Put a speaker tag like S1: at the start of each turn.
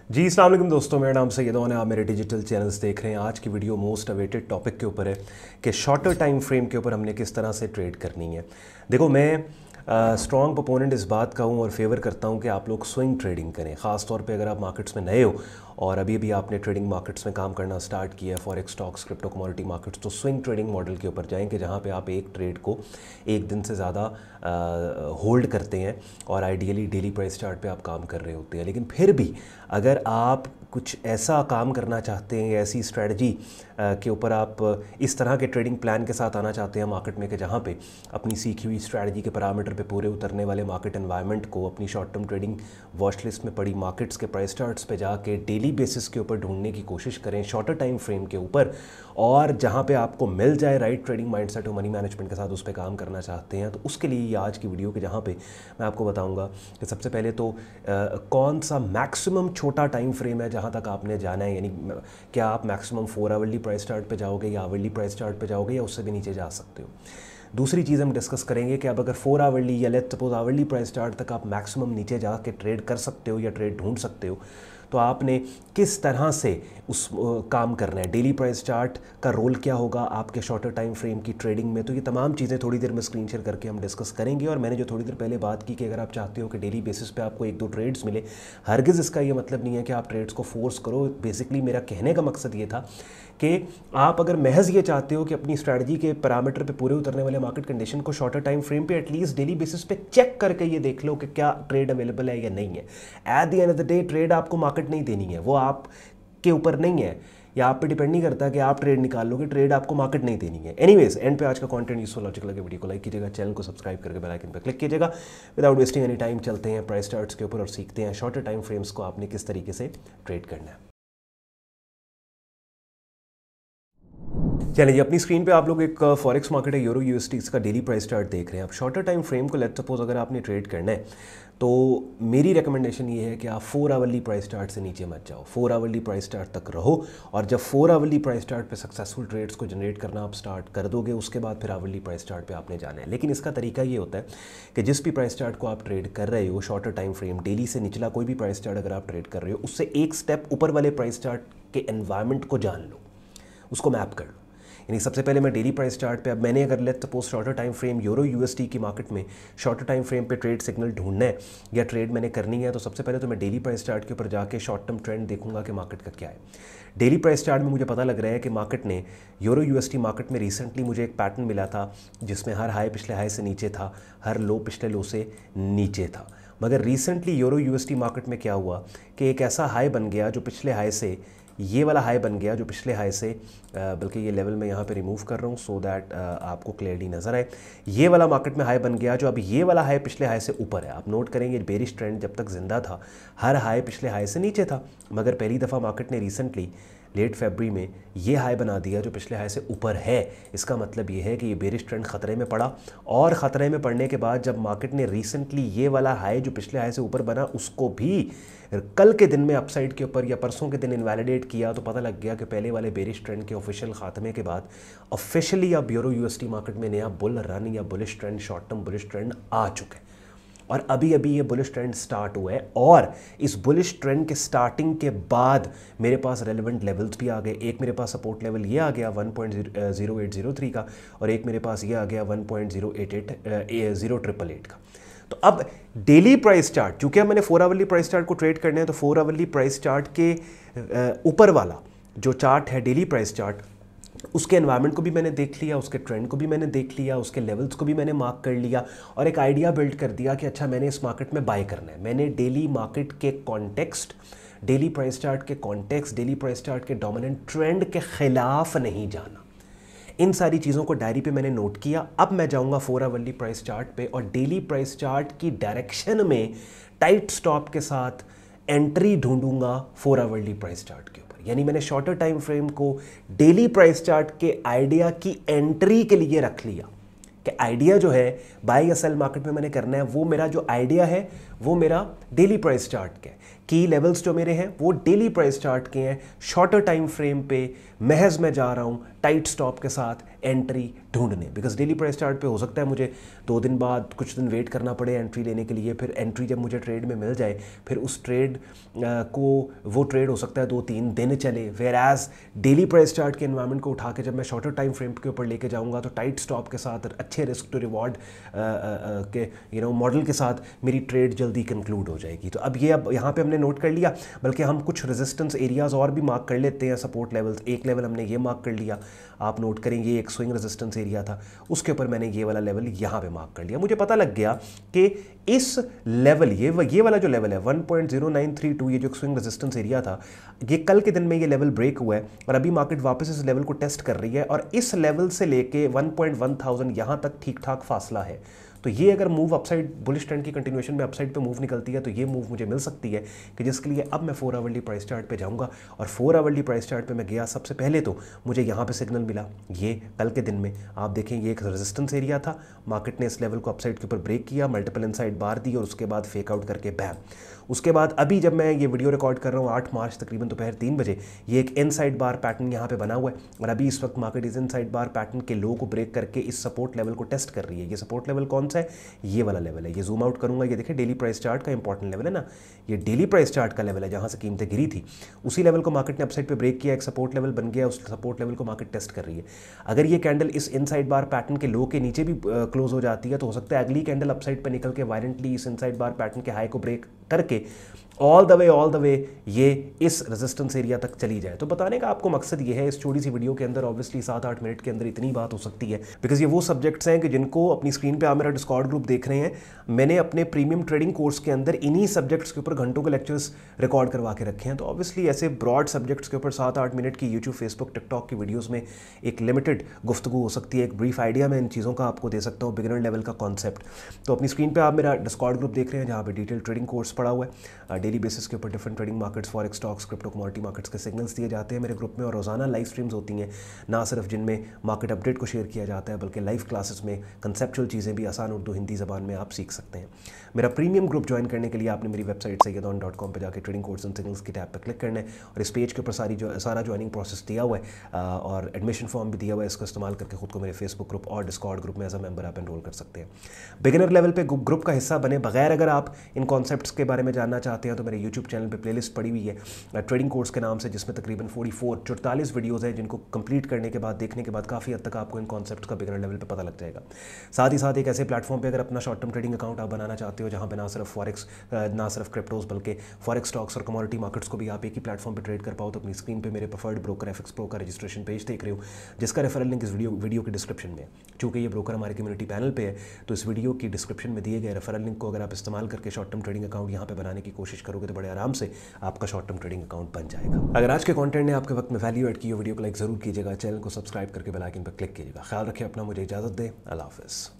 S1: जी अस्सलाम वालेकुम दोस्तों, मेरा नाम सैयद है। आप मेरे डिजिटल चैनल्स देख रहे हैं। आज की वीडियो मोस्ट अवेटेड टॉपिक के ऊपर है कि शॉर्टर टाइम फ्रेम के ऊपर हमने किस तरह से ट्रेड करनी है। देखो, मैं स्ट्रॉन्ग प्रोपोनेंट इस बात का हूँ और फेवर करता हूँ कि आप लोग स्विंग ट्रेडिंग करें। ख़ास तौर पे अगर आप मार्केट्स में नए हो और अभी अभी आपने ट्रेडिंग मार्केट्स में काम करना स्टार्ट किया है, forex, stocks, crypto commodity markets, तो स्विंग ट्रेडिंग मॉडल के ऊपर जाएं कि जहाँ पे आप एक ट्रेड को एक दिन से ज़्यादा होल्ड करते हैं और आइडियली डेली प्राइस चार्ट पे आप काम कर रहे होते हैं। लेकिन फिर भी अगर आप कुछ ऐसा काम करना चाहते हैं, ऐसी स्ट्रेटजी के ऊपर आप इस तरह के ट्रेडिंग प्लान के साथ आना चाहते हैं मार्केट में कि जहाँ पे अपनी सीखी हुई स्ट्रेटजी के पैरामीटर पे पूरे उतरने वाले मार्केट एनवायरनमेंट को अपनी short term trading watch list में पड़ी मार्केट्स के प्राइस चार्ट्स पे जाके डेली बेसिस के ऊपर ढूंढने की कोशिश करें शॉर्टर टाइम फ्रेम के ऊपर, और जहाँ पे आपको मिल जाए राइट ट्रेडिंग माइंडसेट और मनी मैनेजमेंट के साथ उस पर काम करना चाहते हैं, तो उसके लिए ये आज की वीडियो के जहाँ पे मैं आपको बताऊँगा कि सबसे पहले तो कौन सा मैक्सिमम छोटा टाइम फ्रेम है जहाँ तक आपने जाना है। यानी क्या आप मैक्सिमम 4 आवरली प्राइस चार्ट पे जाओगे या आवरली प्राइस चार्ट पे जाओगे या उससे भी नीचे जा सकते हो। दूसरी चीज़ हम डिस्कस करेंगे कि अब अगर 4 आवरली या let's suppose hourly price chart तक आप मैक्सिमम नीचे जा के ट्रेड कर सकते हो या ट्रेड ढूंढ सकते हो, तो आपने किस तरह से उस काम करना है। डेली प्राइस चार्ट का रोल क्या होगा आपके शॉर्टर टाइम फ्रेम की ट्रेडिंग में, तो ये तमाम चीज़ें थोड़ी देर में स्क्रीन शेयर करके हम डिस्कस करेंगे। और मैंने जो थोड़ी देर पहले बात की कि अगर आप चाहते हो कि डेली बेसिस पे आपको 1-2 ट्रेड्स मिले, हरगिज़ इसका ये मतलब नहीं है कि आप ट्रेड्स को फोर्स करो। बेसिकली मेरा कहने का मकसद ये था कि आप अगर महज ये चाहते हो कि अपनी स्ट्रैटेजी के पैरामीटर पे पूरे उतरने वाले मार्केट कंडीशन को शॉर्टर टाइम फ्रेम पे एटलीस्ट डेली बेसिस पे चेक करके ये देख लो कि क्या ट्रेड अवेलेबल है या नहीं है। At the end of the day trade आपको मार्केट नहीं देनी है, वो आपके ऊपर नहीं है या आप पे डिपेंड नहीं करता कि आप ट्रेड निकाल लोगे, ट्रेड आपको मार्केट नहीं देनी है। एनीवेज, एंड पे आज का कंटेंट यूजफुल लॉजिकल लगे वीडियो को लाइक कीजिएगा, चैनल को सब्सक्राइब करके बेल आइकन पर क्लिक कीजिएगा। विदाउट वेस्टिंग एनी टाइम चलते हैं प्राइस चार्ट्स के ऊपर और सीखते हैं शॉर्टर टाइम फ्रेम्स को आपने किस तरीके से ट्रेड करना है। चलिए, अपनी स्क्रीन पे आप लोग एक फॉरेक्स मार्केट है यूरो यूएसडी का डेली प्राइस चार्ट देख रहे हैं। अब शॉर्टर टाइम फ्रेम को लेट्स सपोज अगर आपने ट्रेड करना है तो मेरी रिकमेंडेशन ये है कि आप 4 आवरली प्राइस चार्ट से नीचे मत जाओ, 4 आवरली प्राइस चार्ट तक रहो। और जब 4 आवरली प्राइस चार्ट पे सक्सेसफुल ट्रेड्स को जनरेट करना आप स्टार्ट कर दोगे, उसके बाद फिर आवरली प्राइस चार्ट पे आपने जाना है। लेकिन इसका तरीका ये होता है कि जिस भी प्राइस चार्ट को आप ट्रेड कर रहे हो, शॉर्टर टाइम फ्रेम डेली से निचला कोई भी प्राइस चार्ट अगर आप ट्रेड कर रहे हो, उससे एक स्टेप ऊपर वाले प्राइस चार्ट के एनवायरनमेंट को जान लो, उसको मैप कर लो। यानी सबसे पहले मैं डेली प्राइस चार्ट पे, अब मैंने अगर let's suppose shorter time frame euro USD की मार्केट में शॉर्टर टाइम फ्रेम पे ट्रेड सिग्नल ढूंढना है या ट्रेड मैंने करनी है, तो सबसे पहले तो मैं डेली प्राइस चार्ट के ऊपर जाके शॉर्ट टर्म ट्रेंड देखूंगा कि मार्केट का क्या है। डेली प्राइस चार्ट में मुझे पता लग रहा है कि मार्केट ने यूरो यूएसडी मार्केट में रिसेंटली मुझे एक पैटर्न मिला था जिसमें हर हाई पिछले हाई से नीचे था, हर लो पिछले लो से नीचे था। मगर रिसेंटली यूरो यूएसडी मार्केट में क्या हुआ कि एक ऐसा हाई बन गया जो पिछले हाई से, ये वाला हाई बन गया जो पिछले हाई से, बल्कि ये लेवल मैं यहाँ पे रिमूव कर रहा हूँ सो दैट आपको क्लियरली नज़र आए। ये वाला मार्केट में हाई बन गया जो अब ये वाला हाई पिछले हाई से ऊपर है। आप नोट करेंगे बेरिश ट्रेंड जब तक जिंदा था हर हाई पिछले हाई से नीचे था, मगर पहली दफ़ा मार्केट ने रिसेंटली लेट फरवरी में ये हाई बना दिया जो पिछले हाई से ऊपर है। इसका मतलब ये है कि ये बेरिश ट्रेंड ख़तरे में पड़ा, और ख़तरे में पड़ने के बाद जब मार्केट ने रिसेंटली ये वाला हाई जो पिछले हाई से ऊपर बना उसको भी कल के दिन में अपसाइड के ऊपर या परसों के दिन इनवैलिडेट किया, तो पता लग गया कि पहले वाले बेरिश ट्रेंड के ऑफिशियल खात्मे के बाद ऑफिशियली अब यूरो यूएसडी मार्केट में नया बुल रन या bullish trend, short term bullish trend आ चुका है। और अभी अभी ये बुलिश ट्रेंड स्टार्ट हुआ है, और इस बुलिश ट्रेंड के स्टार्टिंग के बाद मेरे पास रेलेवेंट लेवल्स भी आ गए। एक मेरे पास सपोर्ट लेवल ये आ गया 1.0803 का, और एक मेरे पास ये आ गया 1.0888 का। तो अब डेली प्राइस चार्ट, चूंकि अब मैंने 4 आवरली प्राइस चार्ट को ट्रेड करना है, तो 4 आवरली प्राइस चार्ट के ऊपर वाला जो चार्ट है डेली प्राइस चार्ट, उसके एनवायरनमेंट को भी मैंने देख लिया, उसके ट्रेंड को भी मैंने देख लिया, उसके लेवल्स को भी मैंने मार्क कर लिया, और एक आइडिया बिल्ड कर दिया कि अच्छा मैंने इस मार्केट में बाय करना है। मैंने डेली मार्केट के कॉन्टेक्स्ट, डेली प्राइस चार्ट के कॉन्टेक्स्ट, डेली प्राइस चार्ट के डोमिनेंट ट्रेंड के खिलाफ नहीं जाना। इन सारी चीज़ों को डायरी पे मैंने नोट किया। अब मैं जाऊंगा 4 आवरली प्राइस चार्ट पे और डेली प्राइस चार्ट की डायरेक्शन में टाइट स्टॉप के साथ एंट्री ढूंढूंगा 4 आवरली प्राइस चार्ट के ऊपर। यानी मैंने शॉर्टर टाइम फ्रेम को डेली प्राइस चार्ट के आइडिया की एंट्री के लिए रख लिया कि आइडिया जो है बाय या सेल मार्केट में मैंने करना है, वो मेरा जो आइडिया है वो मेरा डेली प्राइस चार्ट का है। की लेवल्स जो मेरे हैं वो डेली प्राइस चार्ट के हैं। शॉर्टर टाइम फ्रेम पे महज मैं जा रहा हूँ टाइट स्टॉप के साथ एंट्री ढूंढने, बिकॉज डेली प्राइस चार्ट पे हो सकता है मुझे 2 दिन बाद कुछ दिन वेट करना पड़े एंट्री लेने के लिए, फिर एंट्री जब मुझे ट्रेड में मिल जाए फिर उस ट्रेड को वो ट्रेड हो सकता है 2-3 दिन चले। Whereas daily price chart के एनवायरनमेंट को उठा के जब मैं शॉर्टर टाइम फ्रेम के ऊपर लेके जाऊंगा तो टाइट स्टॉप के साथ अच्छे रिस्क टू रिवॉर्ड के मॉडल के साथ मेरी ट्रेड जल्दी कंक्लूड हो जाएगी। तो अब यहाँ पे हमने नोट कर लिया, बल्कि हम कुछ रेजिस्टेंस एरियाज और भी मार्क कर लेते हैं, सपोर्ट लेवल्स। एक लेवल हमने ये मार्क कर लिया, आप नोट करेंगे एक स्विंग रेजिस्टेंस एरिया था, उसके ऊपर मैंने ये वाला लेवल यहाँ पे मार्क कर लिया। मुझे पता लग गया कि इस लेवल ये वाला जो लेवल है 1.0932, ये जो स्विंग रेजिस्टेंस एरिया था, ये कल के दिन में ये लेवल ब्रेक हुआ है और अभी मार्केट वापस इस लेवल को टेस्ट कर रही है और इस लेवल से लेके 1.1000 यहाँ तक ठीक ठाक फासला है। तो ये अगर मूव अपसाइड बुलिश ट्रेंड की कंटिन्यूएशन में अपसाइड पे मूव निकलती है तो ये मूव मुझे मिल सकती है, कि जिसके लिए अब मैं 4 आवरली प्राइस चार्ट पे जाऊंगा। और 4 आवरली प्राइस चार्ट पे मैं गया, सबसे पहले तो मुझे यहाँ पे सिग्नल मिला, ये कल के दिन में आप देखें ये एक रेजिस्टेंस एरिया था, मार्केट ने इस लेवल को अपसाइड के ऊपर ब्रेक किया, मल्टीपल इनसाइड बार दी और उसके बाद फेक आउट करके बैम। उसके बाद अभी जब मैं ये वीडियो रिकॉर्ड कर रहा हूँ 8 मार्च तकरीबन दोपहर 3 बजे, ये एक इनसाइड बार पैटर्न यहाँ पे बना हुआ है और अभी इस वक्त मार्केट इस इनसाइड बार पैटर्न के लो को ब्रेक करके इस सपोर्ट लेवल को टेस्ट कर रही है। ये सपोर्ट लेवल कौन सा है? ये वाला लेवल है। ये जूम आउट करूंगा, ये देखिए डेली प्राइस चार्ट का इंपॉर्टेंट लेवल है ना, ये डेली प्राइस चार्ट का लेवल है जहां से कीमतें गिरी थी, उसी लेवल को मार्केट ने अपसाइड पे ब्रेक किया, एक सपोर्ट लेवल बन गया, उस सपोर्ट लेवल को मार्केट टेस्ट कर रही है। अगर ये कैंडल इस इनसाइड बार पैटर्न के लो के नीचे भी क्लोज हो जाती है तो हो सकता है अगली कैंडल अपसाइड पर निकल के वायलेंटली इस इनसाइड बार पैटर्न के हाई को ब्रेक करके ऑल द वे ये इस रेजिस्टेंस एरिया तक चली जाए। तो बताने का आपको मकसद ये है, इस छोटी सी वीडियो के अंदर ऑब्वियसली 7-8 मिनट के अंदर इतनी बात हो सकती है, बिकॉज ये वो सब्जेक्ट्स हैं कि जिनको अपनी स्क्रीन पे आप मेरा डिस्कॉर्ड ग्रुप देख रहे हैं, मैंने अपने प्रीमियम ट्रेडिंग कोर्स के अंदर इन्हीं सब्जेक्ट्स के ऊपर घंटों के लेक्चर्स रिकॉर्ड करवा के रखे हैं। तो ऑब्वियसली ऐसे ब्रॉड सब्जेक्ट्स के ऊपर 7-8 मिनट की यूट्यूब, फेसबुक, टिकटॉक की वीडियोज़ में एक लिमिटेड गुफ्तगू हो सकती है, एक ब्रीफ आइडिया मैं इन चीज़ों का आपको दे सकता हूँ, बिगिनर लेवल का कॉन्सेप्ट। तो अपनी स्क्रीन पर आप मेरा डिस्कॉर्ड ग्रुप देख रहे हैं जहाँ पर डिटेल ट्रेडिंग कोर्स पड़ा हुआ है, डेली बेसिस के ऊपर different trading markets, forex, stocks, crypto, commodity markets के सिग्नल्स दिए जाते हैं मेरे ग्रुप में, और रोजाना लाइव स्ट्रीम्स होती हैं, ना सिर्फ जिनमें मार्केट अपडेट को शेयर किया जाता है बल्कि लाइव क्लासेस में कंसेप्चुअल चीज़ें भी आसान उर्दू हिंदी ज़बान में आप सीख सकते हैं। मेरा प्रीमियम ग्रुप ज्वाइन करने के लिए आपने मेरी वेबसाइट sayyadon.com पर जाकर ट्रेडिंग कोर्स एंड सिग्नल्स की टैब पर क्लिक करना है और इस पेज के ऊपर सारा ज्वाइनिंग प्रोसेस दिया हुआ है और एडमिशन फॉर्म भी दिया हुआ है। इसको इस्तेमाल करके खुद को मेरे फेसबुक ग्रुप और डिस्कॉर्ड ग्रुप में एज अ मेंबर आप एनरोल कर सकते हैं। बिगिनर लेवल पे ग्रुप का हिस्सा बने बगैर अगर आप इन कॉन्सेप्ट्स के बारे में जानना चाहते हैं तो मेरे यूट्यूब चैनल पर प्लेलिस्ट पड़ी हुई है ट्रेडिंग कोर्स के नाम से, जिसमें तकरीबन 44 वीडियोज़ हैं जिनको कंप्लीट करने के बाद, देखने के बाद काफ़ी हद तक आपको इन कॉन्सेप्ट्स का बिगिनर लेवल पे पता लग जाएगा। साथ ही साथ एक ऐसे प्लेटफॉर्म पे अगर अपना शॉर्ट टर्म ट्रेडिंग अकाउंट आप बनाना चाहते हो जहाँ पे ना सिर्फ क्रिप्टोज बल्कि फॉरेक्स, स्टॉक्स और कमोडिटी मार्केट्स को भी आप एक ही प्लेटफॉर्म पे ट्रेड कर पाओ, तो अपनी स्क्रीन पे मेरे प्रेफर्ड ब्रोकर एफएक्स प्रो का रजिस्ट्रेशन पेज देख रहे हो, जिसका रेफरल लिंक इस वीडियो के डिस्क्रिप्शन में है। चूँकि ये ब्रोकर हमारे कम्युनिटी पैनल पे है तो इस वीडियो की डिस्क्रिप्शन में दिए गए रेफरल लिंक को अगर आप इस्तेमाल करके शॉर्ट टर्म ट्रेडिंग अकाउंट यहाँ पे बनाने की कोशिश करोगे तो बड़े आराम से आपका शॉर्ट टर्म ट्रेडिंग अकाउंट बन जाएगा। अगर आज के कंटेंट ने आपके वक्त में वैल्यू ऐड की हो, वीडियो को लाइक जरूर कीजिएगा, चैनल को सब्सक्राइब करके बेल आइकन पर क्लिक कीजिएगा। ख्याल रखिए अपना, मुझे इजाजत दें, अल्लाह हाफिज़।